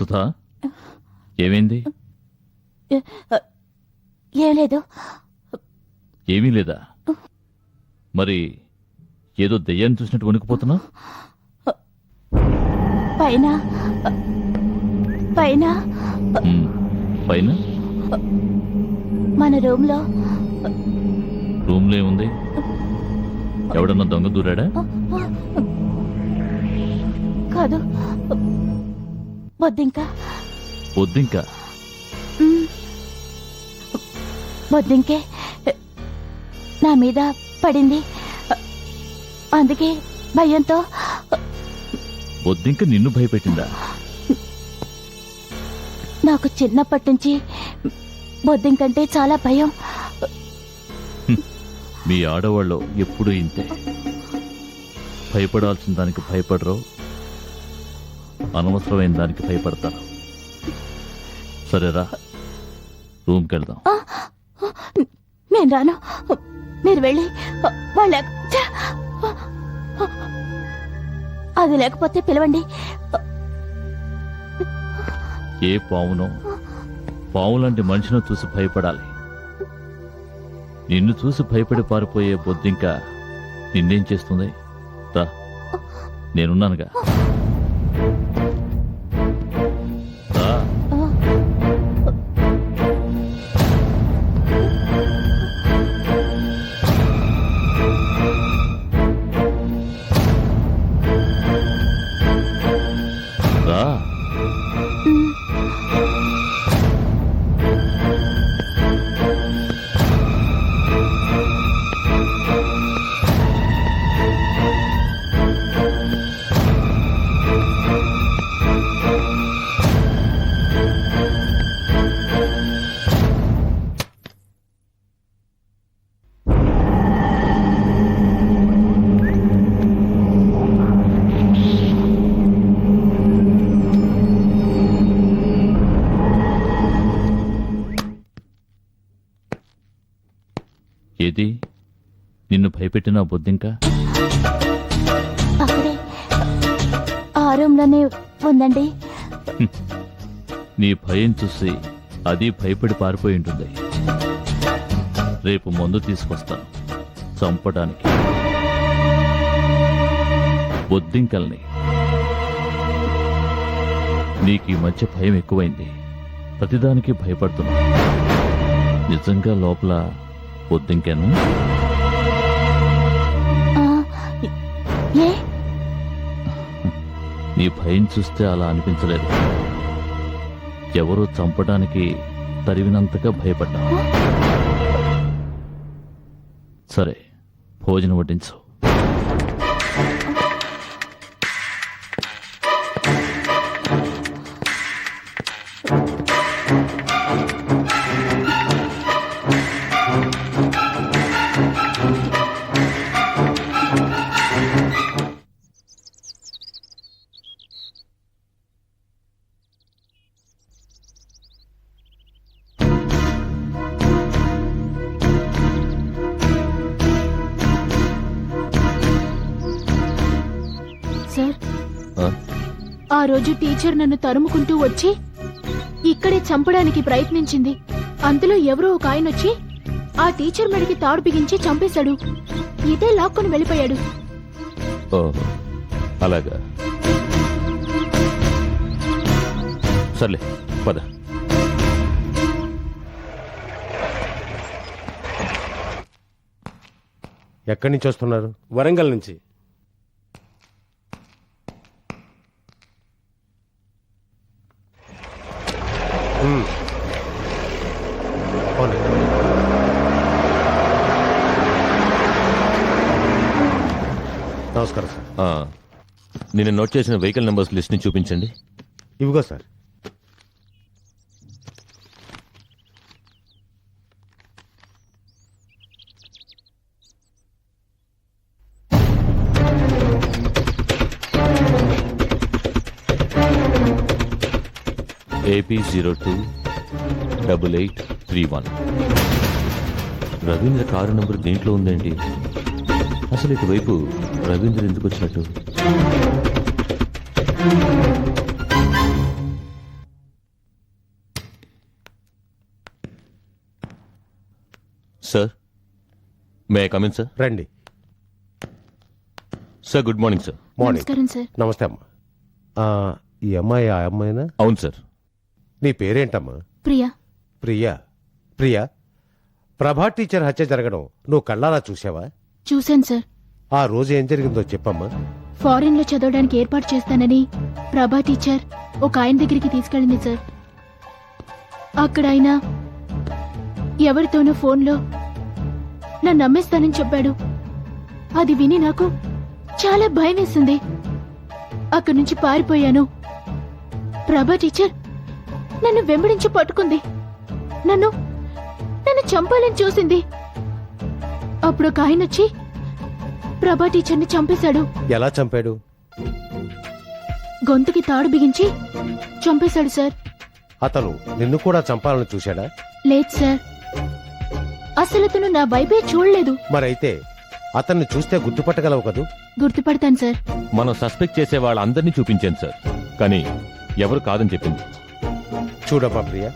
సుధా, ఏమైంది? ఏం లేదు. ఏమీ లేదా? మరి ఏదో దెయ్యాన్ని చూసినట్టు వణికిపోతున్నా? పైన పైన పైన మన రూమ్లో ఏముంది? ఎవడన్నా దొంగ దూరాడా? కాదు, బొద్దింక. బొద్దింక? బొద్దింకే నా మీద పడింది, అందుకే భయంతో. బొద్దింక నిన్ను భయపెట్టిందా? నాకు చిన్నప్పటి నుంచి బొద్దింకంటే చాలా భయం. మీ ఆడవాళ్ళు ఎప్పుడూ ఇంతే. భయపడాల్సిన దానికి భయపడరు, అనవసరమైన దానికి భయపడతారు. సరేరా, రూమ్కి వెళ్దాం. నేను రాను, మీరు వెళ్ళి వాళ్ళ అది లేకపోతే పిలవండి. ఏ పావునో, పావు లాంటి మనిషిని చూసి భయపడాలి. నిన్ను చూసి భయపడి పారిపోయే బొద్దింక నిన్నేం చేస్తుంది? రా, నేనున్నానుగా. రా. రా. ఏది నిన్ను భయపెట్టిన బొద్దింక? అక్కడే ఆ రూమ్లోనే ఉందండి. నీ భయం చూసి అది భయపడి పారిపోయి ఉంటుంది. రేపు మందు తీసుకొస్తాను చంపడానికి బొద్దింకల్ని. నీకు ఈ మధ్య భయం ఎక్కువైంది, ప్రతిదానికి భయపడుతున్నా. నిజంగా లోపల బొద్దింకేనా? ఏ నీ భయం చూస్తే అలా అనిపించలేదు. ఎవరో చంపడానికి తరివినంతగా భయపడ్డా. సరే, భోజనం వడ్డించు. సార్, ఆ రోజు టీచర్ నన్ను తరుముకుంటూ వచ్చి ఇక్కడే చంపడానికి ప్రయత్నించింది. అంతలో ఎవరో ఒక ఆయన వచ్చి ఆ టీచర్ మెడకి తాడు బిగించి చంపేశాడు. ఇదే లాక్కొని వెళ్ళిపోయాడు. అలాగా, సర్లే పద. ఎక్కడి నుంచి వస్తున్నారు? వరంగల్ నుంచి. నమస్కారం సార్. నేను నోట్ చేసిన వెహికల్ నెంబర్స్ లిస్ట్ ని చూపించండి. ఇవిగో sir. AP028831. Ravindra car number దీంట్లో ఉందేంటి? అసలు ఇటువైపు రవీంద్ర ఎందుకు వచ్చినట్టు? Sir may I come in sir? రండి. Sir good morning sir. Morning. నమస్కారం సార్. నమస్తే అమ్మా. ఆ, ఈ అమ్మాయి ఆ అమ్మాయినా? అవును సార్. నీ పేరేంటమ్మా? ప్రియా. ప్రియా. ప్రియా, ప్రభా టీచర్ హత్య జరగడం నువ్వు కళ్ళారా చూసావా? చూశాను సార్. ఆ రోజు ఏం జరిగిందో చెప్పమ్మా. ఫారిన్ లో చదవడానికి ఏర్పాటు చేస్తానని ప్రభా టీచర్ ఒక ఆయన దగ్గరికి తీసుకెళ్ళింది సార్. అక్కడ ఆయన ఎవరితోనో ఫోన్లో నన్ను నమ్మేస్తానని చెప్పాడు. అది విని నాకు చాలా భయం వేసింది. అక్కడి నుంచి పారిపోయాను. ప్రభా టీచర్ నన్ను వెంబడించి పట్టుకుంది. నన్ను చంపాలని చూసింది. అప్పుడు ఒక ఆయన వచ్చి ప్రభా టీచర్ని చంపేశాడు. ఎలా చంపాడు? గొంతుకి తాడు బిగించి చంపేశాడు సార్. అతను నిన్ను కూడా చంపాలని చూశాడా? లేదు సార్, అసలు అతను నా వైపే చూడలేదు. మరైతే అతన్ని చూస్తే గుర్తుపట్టగలవు కదూ? గుర్తుపడతాను సార్. మనం సస్పెక్ట్ చేసే వాళ్ళందరినీ చూపించాను సార్, కానీ ఎవరు కాదని చెప్పింది. చూడమ్మా ప్రియా,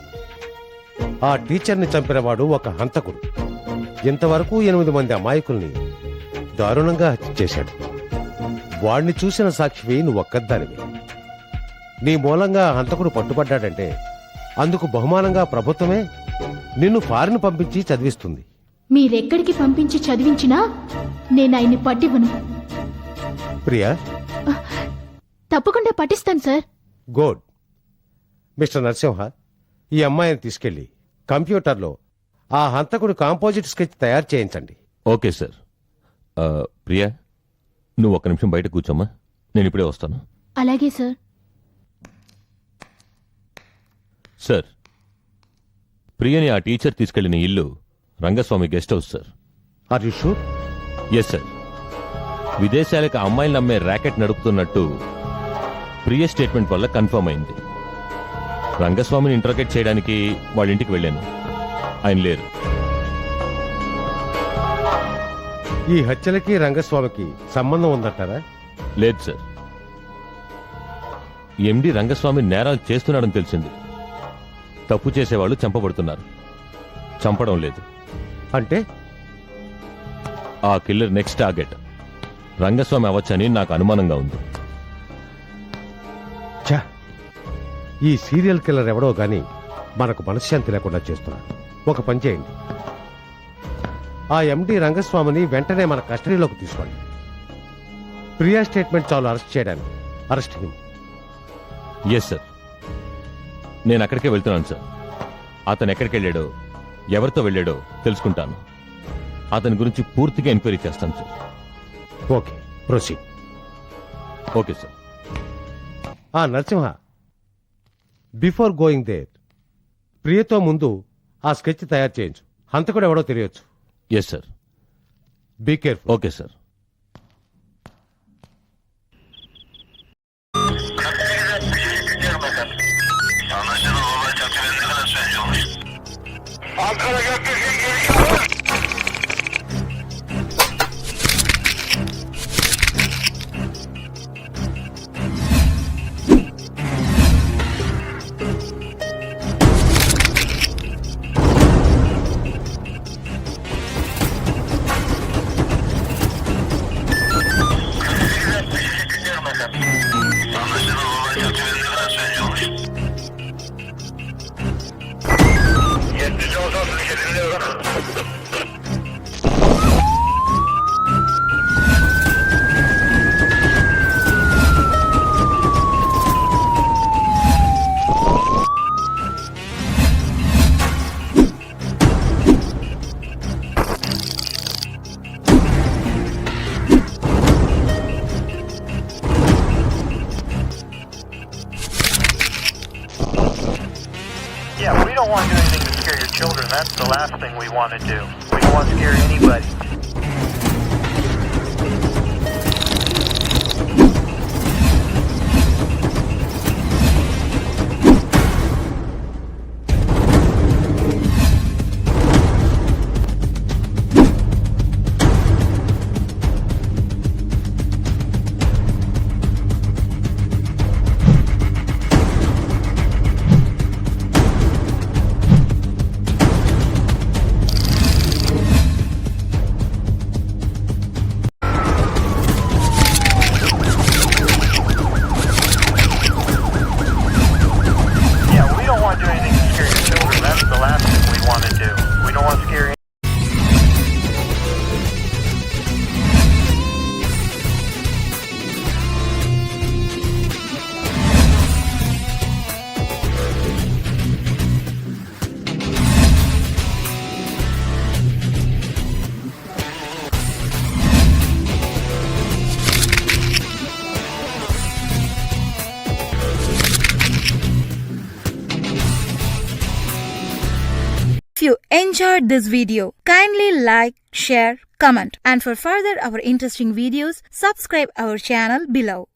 ఆ టీచర్ని చంపినవాడు ఒక హంతకుడు. ఇంతవరకు 8 మంది అమాయకుల్ని దారుణంగా హత్య చేశాడు. వాణ్ణి చూసిన సాక్షివి నువ్వు ఒక్కదానివి. నీ మూలంగా ఆ హంతకుడు పట్టుబడ్డాడంటే అందుకు బహుమానంగా ప్రభుత్వమే నిన్ను ఫారిన్ పంపించి చదివిస్తుంది. మీరెక్కడికి పంపించి చదివించినా నేను ఆయన్ని పట్టివ్వను. ప్రియా, తప్పకుండా పట్టిస్తాను సార్. గుడ్. మిస్టర్ నరసింహ, ఈ అమ్మాయిని తీసుకెళ్లి కంప్యూటర్లో ఆ హంతకుడు కాంపోజిట్ స్కెచ్ తయారు చేయించండి. Okay sir. ప్రియా, నువ్వు ఒక్క నిమిషం బయట కూర్చోమ్మా, నేను ఇప్పుడే వస్తాను. అలాగే సార్. సార్, ప్రియని ఆ టీచర్ తీసుకెళ్లిన ఇల్లు Rangaswamy guest house sir. Are you sure? Yes sir. విదేశాలకు అమ్మాయిలను అమ్మే ర్యాకెట్ నడుపుతున్నట్టు ప్రియ స్టేట్మెంట్ వల్ల కన్ఫర్మ్ అయింది. రంగస్వామిని ఇంట్రోగేట్ చేయడానికి వాళ్ళ ఇంటికి వెళ్ళాను. ఆయన లేరు. ఈ హత్యలకి రంగస్వామికి సంబంధం ఉందంటారా? లేదు సార్. ఎండి రంగస్వామి నేరాలు చేస్తున్నాడని తెలిసింది. తప్పు చేసేవాళ్ళు చంపబడుతున్నారు, చంపడం లేదు. అంటే ఆ కిల్లర్ నెక్స్ట్ టార్గెట్ రంగస్వామి అవ్వచ్చని నాకు అనుమానంగా ఉంది. ఛా, ఈ సీరియల్ కిల్లర్ ఎవడో గాని మనకు మనశ్శాంతి లేకుండా చేస్తున్నాడు. ఒక పని చేయండి, ఆ ఎండి రంగస్వామిని వెంటనే మన కస్టడీలోకి తీసుకోండి. ప్రియా స్టేట్మెంట్ చాలు అరెస్ట్ చేయడానికి. Arrest him. ఎస్ సార్, నేను అక్కడికే వెళ్తున్నాను సార్. అతను ఎక్కడికి వెళ్ళాడో, ఎవరితో వెళ్ళాడో తెలుసుకుంటాను. అతని గురించి పూర్తిగా ఎంక్వైరీ చేస్తాను sir. Okay, proceed. Okay sir. Narasimha, before going there ప్రియతో ముందు ఆ స్కెచ్ తయారు చేయించు. హంతకుడు ఎవడో తెలియచ్చు. Yes sir. Be careful. Okay sir. Yeah, we don't want to do anything to scare your children. That's the last thing we want to do. We don't want to scare anybody. you enjoyed this video, kindly like, share, comment, and for further our interesting videos, subscribe our channel below.